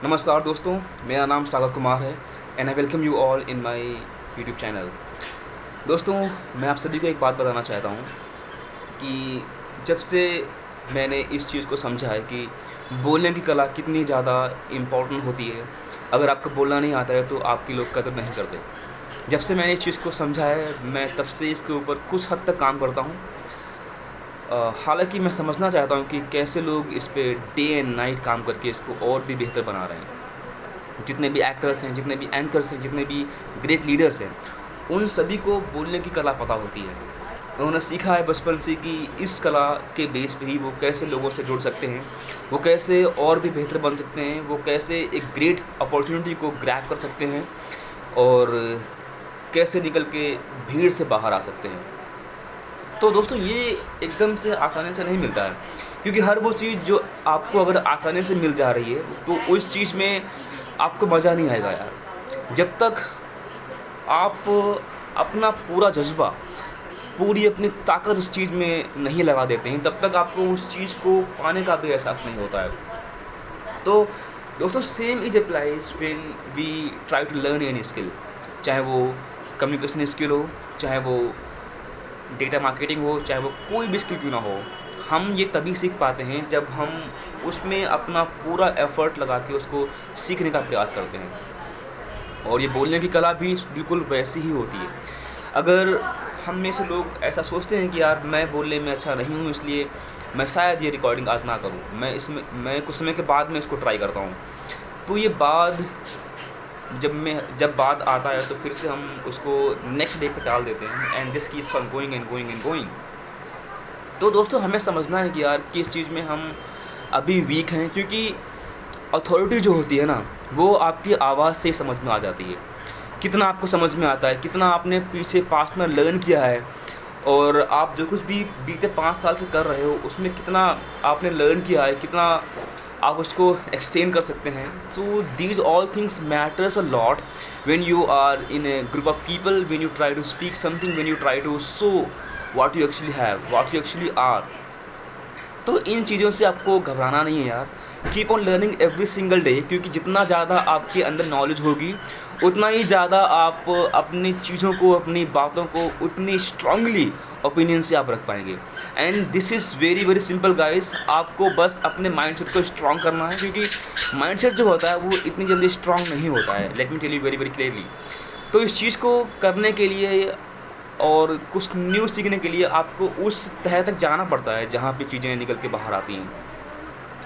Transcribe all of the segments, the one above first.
नमस्कार दोस्तों, मेरा नाम सागर कुमार है and I welcome you all in my YouTube channel. दोस्तों, मैं आप सभी को एक बात बताना चाहता हूँ कि जब से मैंने इस चीज़ को समझा है कि बोलने की कला कितनी ज़्यादा इम्पोर्टेंट होती है। अगर आपको बोलना नहीं आता है तो आपकी लोग कदर नहीं करते। जब से मैंने इस चीज़ को समझा है, मैं तब से इसके ऊपर कुछ हद तक काम करता हूँ। हालाँकि मैं समझना चाहता हूँ कि कैसे लोग इस पे डे एंड नाइट काम करके इसको और भी बेहतर बना रहे हैं। जितने भी एक्टर्स हैं, जितने भी एंकर्स हैं, जितने भी ग्रेट लीडर्स हैं, उन सभी को बोलने की कला पता होती है। उन्होंने सीखा है बचपन से कि इस कला के बेस पे ही वो कैसे लोगों से जुड़ सकते हैं, वो कैसे और भी बेहतर बन सकते हैं, वो कैसे एक ग्रेट अपॉर्च्युनिटी को ग्रैब कर सकते हैं और कैसे निकल के भीड़ से बाहर आ सकते हैं। तो दोस्तों, ये एकदम से आसानी से नहीं मिलता है, क्योंकि हर वो चीज़ जो आपको अगर आसानी से मिल जा रही है, तो उस चीज़ में आपको मज़ा नहीं आएगा यार। जब तक आप अपना पूरा जज़्बा, पूरी अपनी ताकत उस चीज़ में नहीं लगा देते हैं, तब तक आपको उस चीज़ को पाने का भी एहसास नहीं होता है। तो दोस्तों, same is applies when we try to learn any skill, चाहे वो कम्युनिकेशन स्किल हो, चाहे वो डेटा मार्केटिंग हो, चाहे वो कोई भी स्किल क्यों ना हो। हम ये तभी सीख पाते हैं जब हम उसमें अपना पूरा एफ़र्ट लगा के उसको सीखने का प्रयास करते हैं। और ये बोलने की कला भी बिल्कुल वैसी ही होती है। अगर हम में से लोग ऐसा सोचते हैं कि यार मैं बोलने में अच्छा नहीं हूँ, इसलिए मैं शायद ये रिकॉर्डिंग आज ना करूँ, मैं कुछ समय के बाद में इसको ट्राई करता हूँ। तो ये बाद जब बाद आता है तो फिर से हम उसको नेक्स्ट डे पे टाल देते हैं and this keeps on going and going and going. तो दोस्तों, हमें समझना है कि यार किस चीज़ में हम अभी वीक हैं, क्योंकि अथॉरिटी जो होती है ना, वो आपकी आवाज़ से ही समझ में आ जाती है। कितना आपको समझ में आता है, कितना आपने पीछे पास्ट में लर्न किया है, और आप जो कुछ भी बीते 5 साल से कर रहे हो, उसमें कितना आपने लर्न किया है, कितना आप उसको एक्सटेंड कर सकते हैं। So these all things matters a lot when you are in a group of people, when you try to speak something, when you try to show what you actually have, what you actually are. तो इन चीज़ों से आपको घबराना नहीं है यार। Keep on learning every single day, क्योंकि जितना ज़्यादा आपके अंदर नॉलेज होगी, उतना ही ज़्यादा आप अपनी चीज़ों को, अपनी बातों को उतनी स्ट्रांगली ओपिनियन से आप रख पाएंगे। And this is very very simple guys. आपको बस अपने माइंडसेट को स्ट्रांग करना है, क्योंकि माइंडसेट जो होता है वो इतनी जल्दी स्ट्रांग नहीं होता है। Let me tell you very very clearly. तो इस चीज़ को करने के लिए और कुछ न्यू सीखने के लिए आपको उस तह तक जाना पड़ता है जहाँ पे चीज़ें निकल के बाहर आती हैं।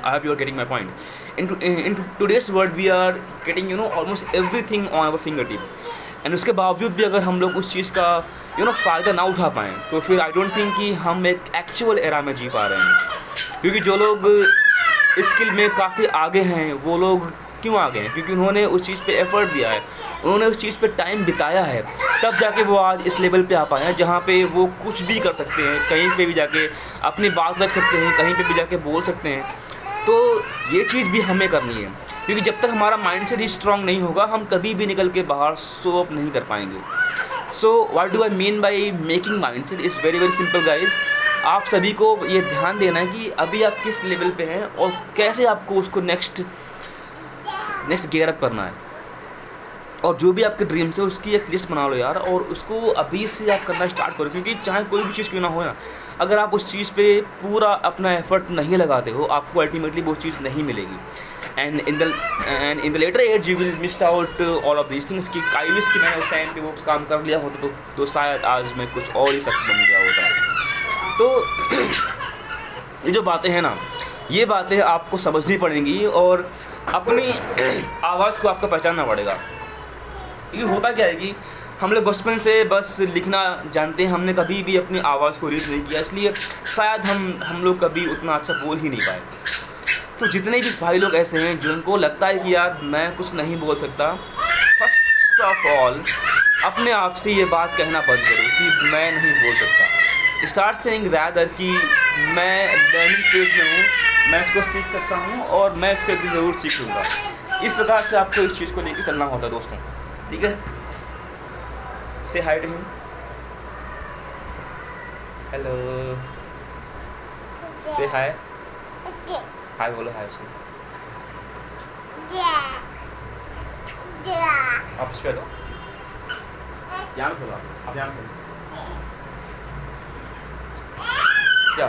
I hope you are getting my point. In today's world we are getting almost everything on our finger tip, and उसके बावजूद भी अगर हम लोग उस चीज़ का फ़ायदा ना उठा पाएँ, तो फिर आई डोंट थिंक कि हम एक एक्चुअल एरा में जी पा रहे हैं। क्योंकि जो लोग स्किल में काफ़ी आगे हैं, वो लोग क्यों आगे हैं? क्योंकि उन्होंने उस चीज़ पे एफ़र्ट दिया है, उन्होंने उस चीज़ पे टाइम बिताया है, तब जाके वो आज इस लेवल पे आ पाए हैं जहाँ पे वो कुछ भी कर सकते हैं, कहीं पे भी जाके अपनी बात रख सकते हैं, कहीं पे भी जाके बोल सकते हैं। तो ये चीज़ भी हमें करनी है, क्योंकि जब तक हमारा माइंडसेट ही स्ट्रॉन्ग नहीं होगा, हम कभी भी निकल के बाहर शो अप नहीं कर पाएंगे। So what do I mean by making mindset is very very simple guys. आप सभी को ये ध्यान देना है कि अभी आप किस लेवल पे हैं और कैसे आपको उसको नेक्स्ट गियर अप करना है। और जो भी आपके ड्रीम्स है उसकी एक लिस्ट बना लो यार, और उसको अभी से आप करना स्टार्ट करो, क्योंकि चाहे कोई भी चीज़ क्यों ना हो ना, अगर आप उस चीज़ पे पूरा अपना एफर्ट नहीं लगाते हो, आपको अल्टीमेटली वो चीज़ नहीं मिलेगी। And in the later age you will miss out all of these things. कि आई विश कि मैंने उस टाइम पे वो काम कर लिया होता तो शायद आज मैं कुछ और ही शख्स बन गया होता। तो ये जो बातें हैं ना, ये बातें आपको समझनी पड़ेंगी और अपनी आवाज़ को आपको पहचानना पड़ेगा। क्योंकि होता क्या है कि हम लोग बचपन से बस लिखना जानते हैं, हमने कभी भी अपनी आवाज़ को रीच नहीं किया, इसलिए शायद हम लोग कभी उतना अच्छा बोल ही नहीं पाए। तो जितने भी भाई लोग ऐसे हैं जिनको लगता है कि यार मैं कुछ नहीं बोल सकता, फर्स्ट ऑफ ऑल अपने आप से ये बात कहना बंद करो कि मैं नहीं बोल सकता। स्टार्ट सेइंग रैदर कि मैं लर्निंग फेज में हूँ, मैं इसको सीख सकता हूँ और मैं इसको एक दिन ज़रूर सीख लूँगा। इस प्रकार से आपको इस चीज़ को लेकर चलना होता है दोस्तों, ठीक है। से हाय टू हिम, हेलो, से हाय, हाय बोलो, हाय उसको। आप इस पे दो, यहाँ पे खोलो, आप यहाँ पे खोलो। क्या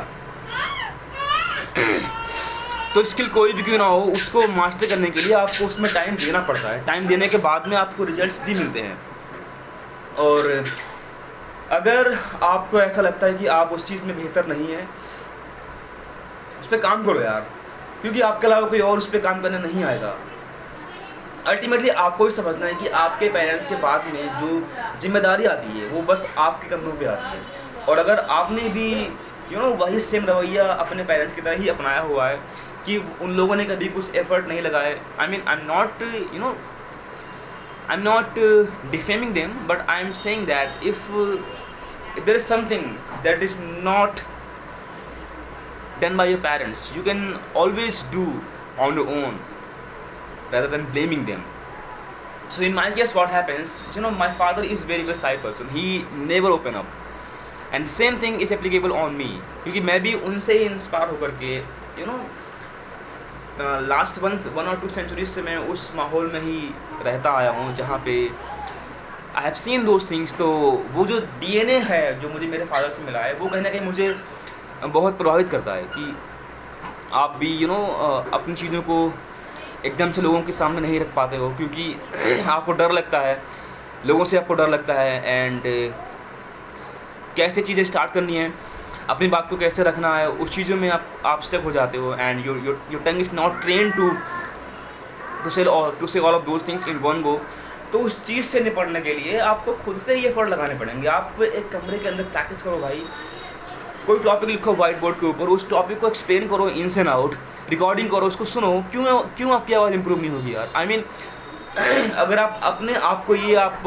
तो स्किल कोई भी क्यों ना हो, उसको मास्टर करने के लिए आपको उसमें टाइम देना पड़ता है। टाइम देने के बाद में आपको रिजल्ट्स भी मिलते हैं। और अगर आपको ऐसा लगता है कि आप उस चीज़ में बेहतर नहीं है, उस पर काम करो यार, क्योंकि आपके अलावा कोई और उस पर काम करने नहीं आएगा। अल्टीमेटली आपको भी समझना है कि आपके पेरेंट्स के बाद में जो जिम्मेदारी आती है वो बस आपके कंधों पे आती है। और अगर आपने भी वही सेम रवैया अपने पेरेंट्स की तरह ही अपनाया हुआ है कि उन लोगों ने कभी कुछ एफर्ट नहीं लगाए, I mean I am not defaming them, but I am saying that if there is something that is not done by your parents, you can always do on your own rather than blaming them. So in my case what happens, my father is very shy person, he never open up, and same thing is applicable on me, क्योंकि मैं भी उनसे ही inspire होकर के last 1 or 2 centuries से मैं उस माहौल में ही रहता आया हूँ जहाँ पे I have seen those things. तो वो जो DNA है जो मुझे मेरे फादर से मिला है, वो कहीं ना कहीं मुझे बहुत प्रभावित करता है कि आप भी अपनी चीज़ों को एकदम से लोगों के सामने नहीं रख पाते हो, क्योंकि आपको डर लगता है, लोगों से आपको डर लगता है, एंड कैसे चीज़ें स्टार्ट करनी है, अपनी बात को कैसे रखना है, उस चीज़ों में आप स्टक हो जाते हो, and your tongue is not train to say all of those things in one go. तो उस चीज़ से निपटने के लिए आपको खुद से ही एफर्ट लगाने पड़ेंगे। आप एक कमरे के अंदर प्रैक्टिस करो भाई, कोई टॉपिक लिखो व्हाइट बोर्ड के ऊपर, उस टॉपिक को एक्सप्लेन करो इन से आउट, रिकॉर्डिंग करो, उसको सुनो। क्यों आपकी आवाज़ इंप्रूव नहीं होगी यार? आई मीन अगर आप अपने आप को ये आप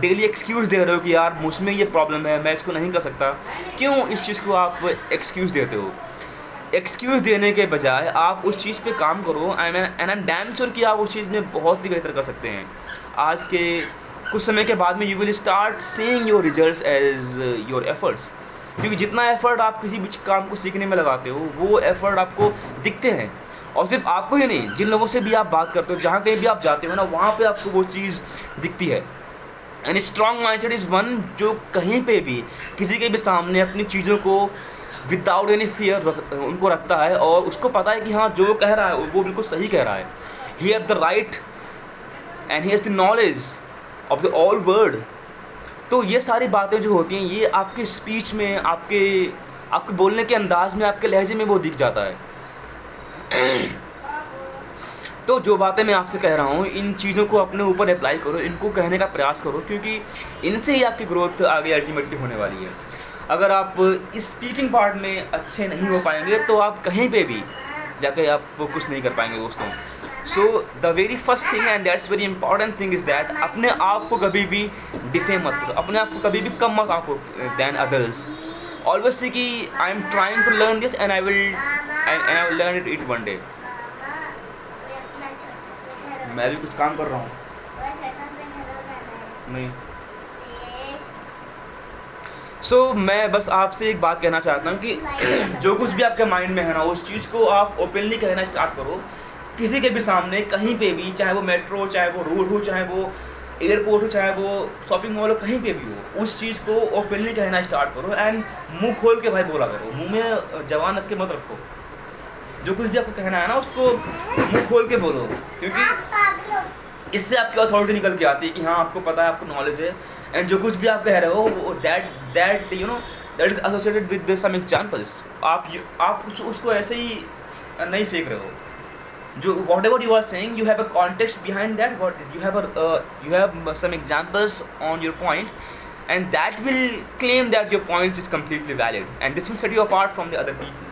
डेली एक्सक्यूज़ दे रहे हो कि यार मुझमें ये प्रॉब्लम है, मैं इसको नहीं कर सकता, क्यों इस चीज़ को आप एक्सक्यूज़ देते हो? एक्सक्यूज़ देने के बजाय आप उस चीज़ पे काम करो, and I am damn sure कि आप उस चीज़ में बहुत ही बेहतर कर सकते हैं। आज के कुछ समय के बाद में you will start seeing your results as your efforts, क्योंकि जितना एफर्ट आप किसी भी काम को सीखने में लगाते हो वो एफर्ट आपको दिखते हैं। और सिर्फ आपको ही नहीं, जिन लोगों से भी आप बात करते हो, जहाँ कहीं भी आप जाते हो ना, वहाँ पे आपको वो चीज़ दिखती है। And strong mindset is one जो कहीं पे भी किसी के भी सामने अपनी चीज़ों को विदाउट एनी फियर उनको रखता है, और उसको पता है कि हाँ जो कह रहा है वो बिल्कुल सही कह रहा है। He have the right and he has the knowledge of the all word. तो ये सारी बातें जो होती हैं, ये आपके स्पीच में, आपके बोलने के अंदाज में, आपके लहजे में वो दिख जाता है। तो जो बातें मैं आपसे कह रहा हूँ, इन चीज़ों को अपने ऊपर अप्लाई करो, इनको कहने का प्रयास करो, क्योंकि इनसे ही आपकी ग्रोथ आगे अल्टीमेटली होने वाली है। अगर आप स्पीकिंग पार्ट में अच्छे नहीं हो पाएंगे तो आप कहीं पे भी जाके आप कुछ नहीं कर पाएंगे दोस्तों। So the very first thing and that's very important thing is that अपने आप को कभी भी डिफेम मत करो, अपने आप को कभी भी कम मत आंको दैन अदर्स। ऑलवेज सी कि I am trying to learn this and I will learn it one day. मैं भी कुछ काम कर रहा हूँ नहीं। मैं बस आपसे एक बात कहना चाहता हूँ कि जो कुछ भी आपके माइंड में है ना, उस चीज़ को आप ओपनली कहना स्टार्ट करो किसी के भी सामने, कहीं पे भी, चाहे वो मेट्रो, चाहे वो रोड हो, चाहे वो एयरपोर्ट हो, चाहे वो शॉपिंग मॉल हो, कहीं पे भी हो, उस चीज़ को ओपनली कहना स्टार्ट करो। एंड मुंह खोल के भाई बोला करो, मुंह में जवान रख के मत रखो। जो कुछ भी आपको कहना है ना, उसको मुंह खोल के बोलो, क्योंकि इससे आपकी अथॉरिटी निकल के आती है कि हाँ आपको पता है, आपको नॉलेज है। एंड जो कुछ भी आप कह रहे हो that is associated with some examples. आप उसको ऐसे ही नहीं फेंक रहे हो। जो whatever you are saying, you have a context behind that, what you have some examples on your point, and that will claim that your point is completely valid, and this will set you apart from the other people.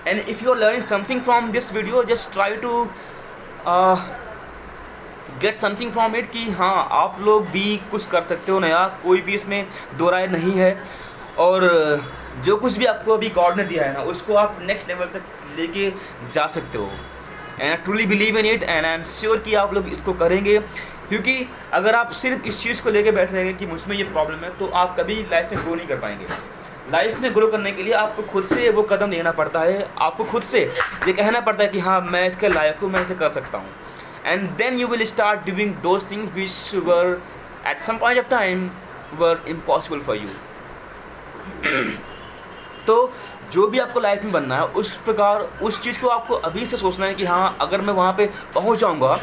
And if you are learning something from this video, just try to get something from it कि हाँ आप लोग भी कुछ कर सकते हो नया, कोई भी इसमें दो राय नहीं है। और जो कुछ भी आपको अभी गॉड ने दिया है ना, उसको आप नेक्स्ट लेवल तक लेके जा सकते हो। And I truly believe in it, and I am sure कि आप लोग इसको करेंगे, क्योंकि अगर आप सिर्फ इस चीज़ को लेके बैठ रहेंगे कि मुझमें ये प्रॉब्लम है, तो आप कभी लाइफ में ग्रो नहीं कर पाएंगे। लाइफ में ग्रो करने के लिए आपको खुद से वो कदम लेना पड़ता है, आपको खुद से ये कहना पड़ता है कि हाँ मैं इसके लायक हूँ, मैं इसे कर सकता हूँ। And then you will start doing those things which were at some point of time were impossible for you. तो जो भी आपको लाइफ में बनना है उस प्रकार उस चीज़ को आपको अभी से सोचना है कि हाँ अगर मैं वहाँ पे पहुँच जाऊँगा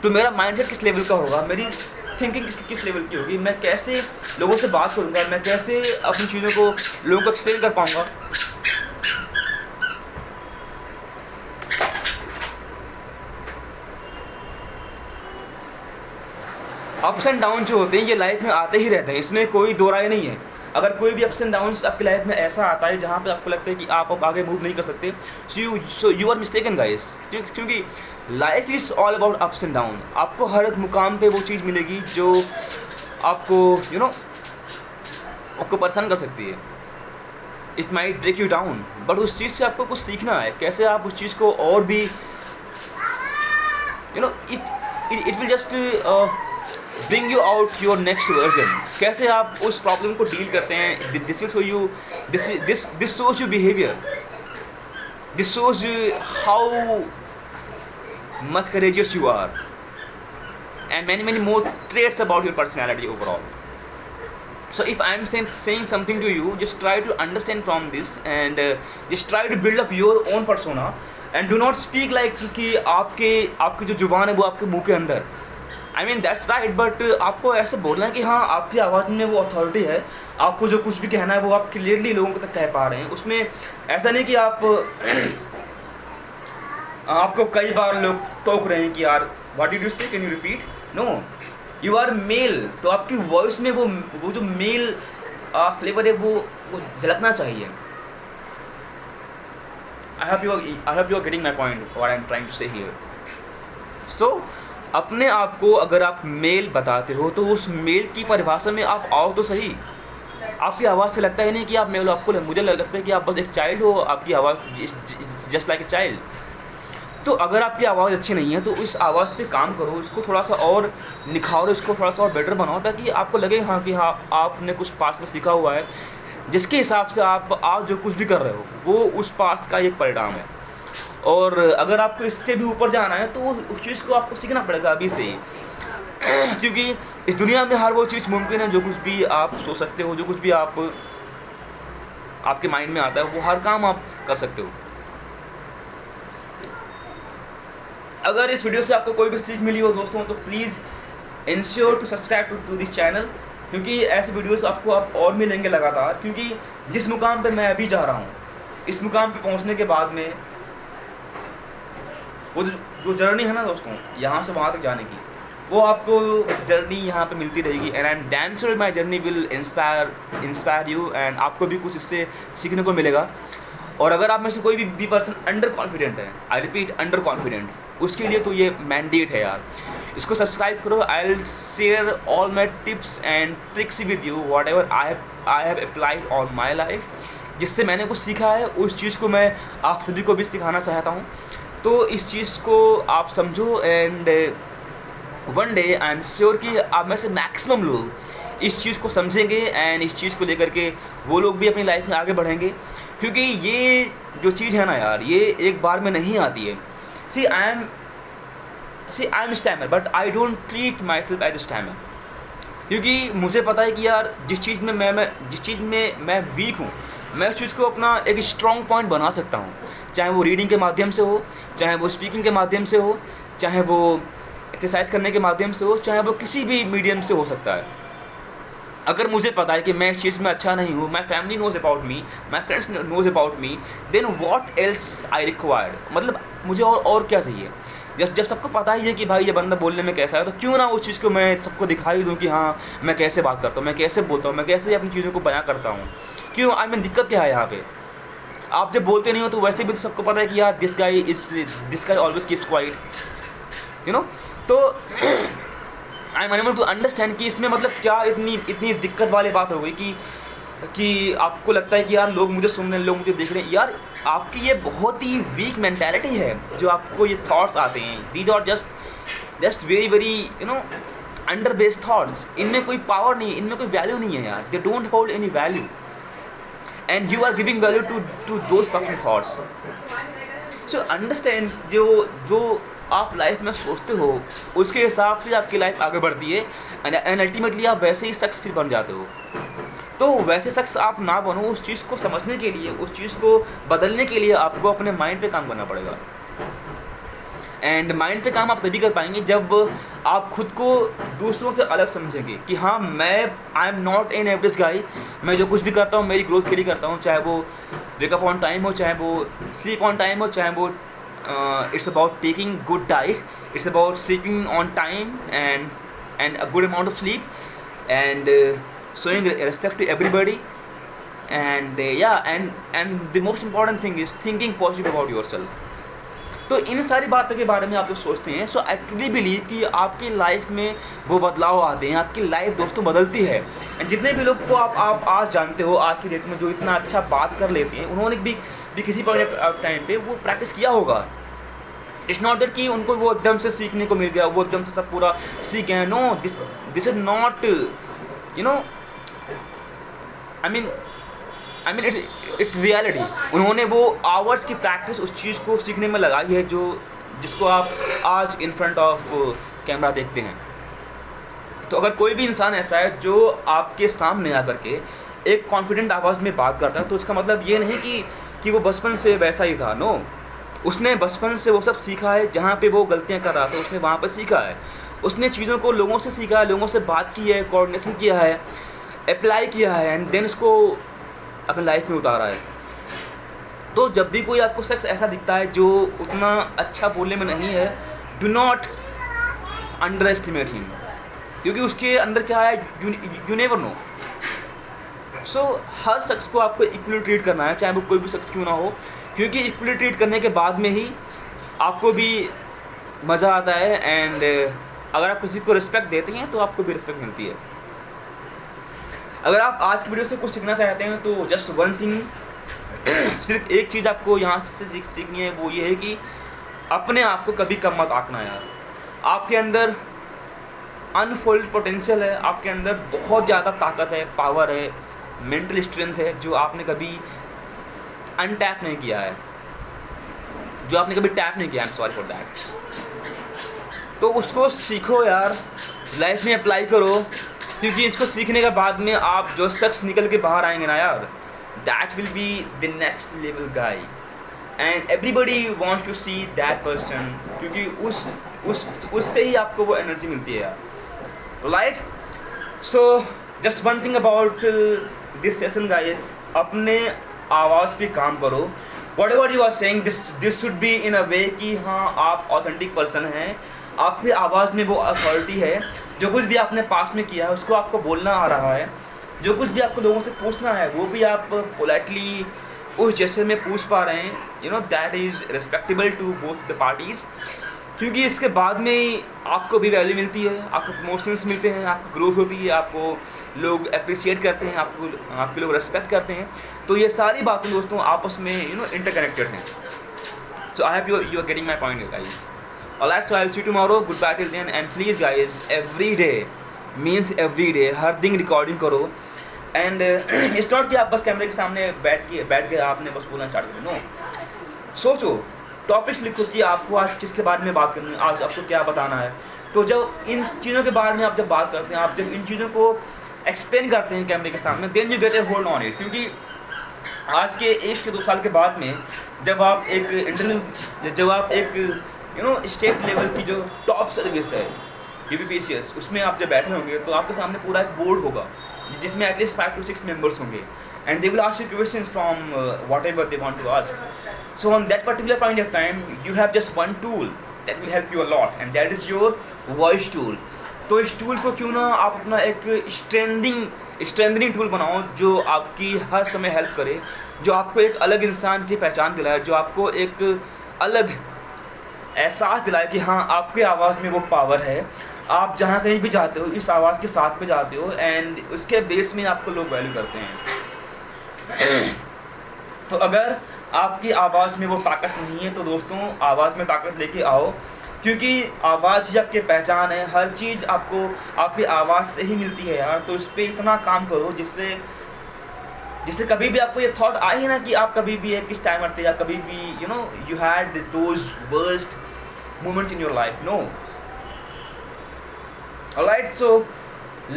तो मेरा माइंडसेट किस लेवल का होगा, मेरी थिंकिंग किस लेवल की होगी, मैं कैसे लोगों से बात करूँगा, मैं कैसे अपनी चीज़ों को लोगों को एक्सप्लेन कर पाऊँगा। अप्स एंड डाउन जो होते हैं ये लाइफ में आते ही रहते हैं, इसमें कोई दो राय नहीं है। अगर कोई भी अप्स एंड डाउन्स आपकी लाइफ में ऐसा आता है जहाँ पे आपको लगता है कि आप अब आगे मूव नहीं कर सकते, so you are mistaken guys, क्योंकि life is all about ups and down. आपको हर एक मुकाम पे वो चीज़ मिलेगी जो आपको आपको परेशान कर सकती है। It might break you down, but उस चीज़ से आपको कुछ सीखना है, कैसे आप उस चीज़ को और भी it will just bring you out your next version. कैसे आप उस प्रॉब्लम को डील करते हैं, this is you, this shows you behaviour, this shows how much courageous you are, and many more traits about your personality overall. So if I am saying something to you, just try to understand from this and just try to build up your own persona and do not speak like कि आपकी जो जुबान है वो आपके मुंह के अंदर, I mean that's right, but आपको ऐसे बोलना है कि हाँ आपकी आवाज़ में वो अथॉरिटी है, आपको जो कुछ भी कहना है वो आप क्लियरली लोगों तक कह पा रहे हैं। उसमें ऐसा नहीं कि आपको कई बार लोग टोक रहे हैं कि यार what did you say, can you repeat, no, you are male, तो आपकी वॉइस में वो जो मेल फ्लेवर है वो झलकना चाहिए। I hope you are getting my point what I am trying to say here. So अपने आप को अगर आप मेल बताते हो तो उस मेल की परिभाषा में आप आओ तो सही। आपकी आवाज़ से लगता ही नहीं कि आप मेल हो, आपको मुझे लगता है कि आप बस एक चाइल्ड हो, आपकी आवाज़ जस्ट लाइक ए चाइल्ड। तो अगर आपकी आवाज़ अच्छी नहीं है तो उस आवाज़ पे काम करो, इसको थोड़ा सा और निखारो, इसको थोड़ा सा और बेटर बनाओ, ताकि आपको लगे हाँ कि हाँ आपने कुछ पास्ट में सीखा हुआ है, जिसके हिसाब से आप आज जो कुछ भी कर रहे हो वो उस पास्ट का एक परिणाम है। और अगर आपको इससे भी ऊपर जाना है तो उस चीज़ को आपको सीखना पड़ेगा अभी से ही, क्योंकि इस दुनिया में हर वो चीज़ मुमकिन है जो कुछ भी आप सोच सकते हो, जो कुछ भी आपके माइंड में आता है वो हर काम आप कर सकते हो। अगर इस वीडियो से आपको कोई भी सीख मिली हो दोस्तों तो please ensure to subscribe to this channel, क्योंकि ऐसे वीडियोस आपको और मिलेंगे लगातार। क्योंकि जिस मुकाम पे मैं अभी जा रहा हूँ, इस मुकाम पे पहुँचने के बाद में वो जो जर्नी है ना दोस्तों यहाँ से वहाँ तक जाने की, वो आपको जर्नी यहाँ पे मिलती रहेगी। And I am damn sure my journey will inspire you, and आपको भी कुछ इससे सीखने को मिलेगा। और अगर आप में से कोई भी पर्सन अंडर कॉन्फिडेंट है, आई रिपीट अंडर कॉन्फिडेंट, उसके लिए तो ये मैंडेट है यार, इसको सब्सक्राइब करो। I will share all my tips and tricks with you, what ever I have applied on my life, जिससे मैंने कुछ सीखा है उस चीज़ को मैं आप सभी को भी सिखाना चाहता हूँ। तो इस चीज़ को आप समझो, and one day I am sure कि आप में से मैक्सिमम लोग इस चीज़ को समझेंगे एंड इस चीज़ को लेकर के वो लोग भी अपनी लाइफ में आगे बढ़ेंगे। क्योंकि ये जो चीज़ है ना यार, ये एक बार में नहीं आती है। See I am stammer, but I don't treat myself as a stammer, क्योंकि मुझे पता है कि यार जिस चीज़ में मैं वीक हूँ, मैं उस चीज़ को अपना एक स्ट्रॉन्ग पॉइंट बना सकता हूँ, चाहे वो रीडिंग के माध्यम से हो, चाहे वो स्पीकिंग के माध्यम से हो, चाहे वो एक्सरसाइज करने के माध्यम से हो, चाहे वो किसी भी मीडियम से हो सकता है। अगर मुझे पता है कि मैं इस चीज़ में अच्छा नहीं हूँ, my family knows about me, my friends knows about me, then what else I required, मतलब मुझे और क्या चाहिए। जब सबको पता ही है कि भाई ये बंदा बोलने में कैसा है, तो क्यों ना उस चीज़ को मैं सबको दिखाई दूँ कि हाँ मैं कैसे बात करता हूँ, मैं कैसे बोलता हूँ, मैं कैसे अपनी चीज़ों को बयां करता हूँ। क्यों आई मीन दिक्कत क्या है यहाँ पे? आप जब बोलते नहीं हो तो वैसे भी तो सबको पता है कि यार this guy always keeps quiet, you know. तो I am unable to understand कि इसमें मतलब क्या इतनी दिक्कत वाली बात हो गई कि आपको लगता है कि यार लोग मुझे सुन रहे हैं, लोग मुझे देख रहे हैं। यार आपकी ये बहुत ही वीक मेंटालिटी है जो आपको ये थॉट्स आते हैं, these are just very under based thoughts. इनमें कोई पावर नहीं है, इनमें कोई वैल्यू नहीं है यार, they don't hold any value. and you are giving value to those fucking thoughts. So understand, जो आप लाइफ में सोचते हो उसके हिसाब से आपकी लाइफ आगे बढ़ती है, एंड अल्टीमेटली आप वैसे ही शख्स फिर बन जाते हो। तो वैसे शख्स आप ना बनो, उस चीज़ को समझने के लिए, उस चीज़ को बदलने के लिए आपको अपने माइंड पे काम करना पड़ेगा। एंड माइंड पे काम आप तभी कर पाएंगे जब आप खुद को दूसरों से अलग समझेंगे कि हाँ, आई एम नॉट एन एवरेज गाई। मैं जो कुछ भी करता हूँ मेरी ग्रोथ के लिए करता हूँ, चाहे वो वेकअप ऑन टाइम हो, चाहे वो स्लीप ऑन टाइम हो, चाहे वो it's about taking good diet, it's about sleeping on time and a good amount of sleep and showing respect to everybody, and and the most important thing is thinking positive about yourself. तो इन सारी बातों के बारे में आप जब सोचते हैं, सो आई ट्रूली बिलीव कि आपकी लाइफ में वो बदलाव आते हैं, आपकी लाइफ दोस्तों बदलती है। जितने भी लोग को आप आज जानते हो, आज की डेट में जो इतना अच्छा बात कर लेते हैं, उन्होंने भी किसी पॉइंट ऑफ टाइम पे वो प्रैक्टिस किया होगा। इट्स नॉट दैट कि उनको वो एकदम से सीखने को मिल गया, वो एकदम से सब पूरा सीख गए। No, this is not, you know, I mean it's reality. उन्होंने वो आवर्स की प्रैक्टिस उस चीज़ को सीखने में लगाई है जिसको आप आज इन फ्रंट ऑफ कैमरा देखते हैं। तो अगर कोई भी इंसान ऐसा है जो आपके सामने आकर के एक कॉन्फिडेंट आवाज़ में बात करता है, तो इसका मतलब ये नहीं कि वो बचपन से वैसा ही था। नो, उसने बचपन से वो सब सीखा है। जहाँ पे वो गलतियाँ कर रहा था उसने वहाँ पर सीखा है। उसने चीज़ों को लोगों से सीखा है, लोगों से बात की है, कोऑर्डिनेशन किया है, अप्लाई किया है, एंड देन उसको अपनी लाइफ में उतारा है। तो जब भी कोई आपको शख्स ऐसा दिखता है जो उतना अच्छा बोलने में नहीं है, do not under estimate him, क्योंकि उसके अंदर क्या है यू नेवर नो। सो हर शख्स को आपको इक्वली ट्रीट करना है, चाहे वो कोई भी शख्स क्यों ना हो, क्योंकि इक्वली ट्रीट करने के बाद में ही आपको भी मज़ा आता है। एंड अगर आप किसी को रिस्पेक्ट देते हैं तो आपको भी रिस्पेक्ट मिलती है। अगर आप आज की वीडियो से कुछ सीखना चाहते हैं तो जस्ट वन थिंग, सिर्फ एक चीज़ आपको यहाँ से सीखनी है, वो ये है कि अपने आप को कभी कम मत आंकना यार। आपके अंदर अनफुल्ड पोटेंशियल है, आपके अंदर बहुत ज़्यादा ताकत है, पावर है, मेंटल स्ट्रेंथ है, जो आपने कभी अनटैप नहीं किया है, जो आपने कभी टैप नहीं किया। I am sorry for that. तो उसको सीखो यार, लाइफ में अप्लाई करो, क्योंकि इसको सीखने के बाद में आप जो शख्स निकल के बाहर आएंगे ना यार, that will be the next level guy, and everybody wants to see that person, क्योंकि उससे ही आपको वो एनर्जी मिलती है यार life. So just one thing about this session guys, अपने आवाज़ पे काम करो। whatever you are saying, this should be in a way कि हाँ आप ऑथेंटिक पर्सन हैं, आपकी आवाज़ में वो अथॉरिटी है। जो कुछ भी आपने पास में किया है उसको आपको बोलना आ रहा है, जो कुछ भी आपको लोगों से पूछना है वो भी आप पोलाइटली उस जैसे में पूछ पा रहे हैं। You know, that is respectable to both the parties, क्योंकि इसके बाद में आपको भी वैल्यू मिलती है, आपको प्रमोशंस मिलते हैं, आपको ग्रोथ होती है, आपको लोग अप्रिशिएट करते हैं, आपके लोग रेस्पेक्ट करते हैं। तो ये सारी बातें दोस्तों आपस में इंटरकनेक्टेड हैं। So I hope you are getting my point guys. Alright, so I'll see you tomorrow. Goodbye till then, and please guys, every day means every day, हर दिन रिकॉर्डिंग करो। एंड इट्स नॉट कि आप बस कैमरे के सामने बैठ गए आपने बस बोलना स्टार्ट कर। नो, सोचो, टॉपिक्स लिखो कि आपको आज किसके बारे में बात करनी है, आज आपको क्या बताना है। तो जब इन चीज़ों के बारे में आप जब बात करते हैं, आप जब इन चीज़ों को एक्सप्लेन करते हैं कैमरे के सामने, then you get a hold on it. क्योंकि आज के 1 से 2 साल के बाद में जब आप एक इंटरव्यू, जब आप एक स्टेट लेवल की जो टॉप सर्विस है UPPCS, उसमें आप जब बैठे होंगे तो आपके सामने पूरा एक बोर्ड होगा जिसमें एटलीस्ट 5 to 6 मेंबर्स होंगे, and they will ask you questions from whatever they want to ask. So on that particular point of time you have just one tool that will help you a lot, and that is your voice tool. तो इस tool को क्यों ना आप अपना एक strengthening tool बनाओ, जो आपकी हर समय हेल्प करे, जो आपको एक अलग इंसान की पहचान दिलाए, जो आपको एक अलग एहसास दिलाए कि हाँ आपके आवाज़ में वो पावर है। आप जहाँ कहीं भी जाते हो इस आवाज़ के साथ पे जाते हो, एंड उसके बेस में आपको लोग वैल्यू करते हैं। तो अगर आपकी आवाज़ में वो ताकत नहीं है तो दोस्तों आवाज़ में ताकत लेके आओ, क्योंकि आवाज़ ही आपकी पहचान है। हर चीज़ आपको आपकी आवाज़ से ही मिलती है यार। तो इस पर इतना काम करो जिससे जिससे कभी भी आपको ये थॉट आए ही ना कि आप कभी भी एक किस टाइमर थे या कभी भी you had those worst moments in your life. No. Alright, so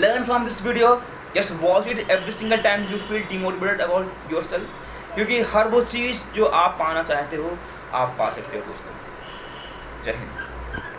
learn from this video. Just watch it every single time you feel demotivated about yourself. क्योंकि हर वो चीज़ जो आप पाना चाहते हो आप पा सकते हो दोस्तों। जय हिंद।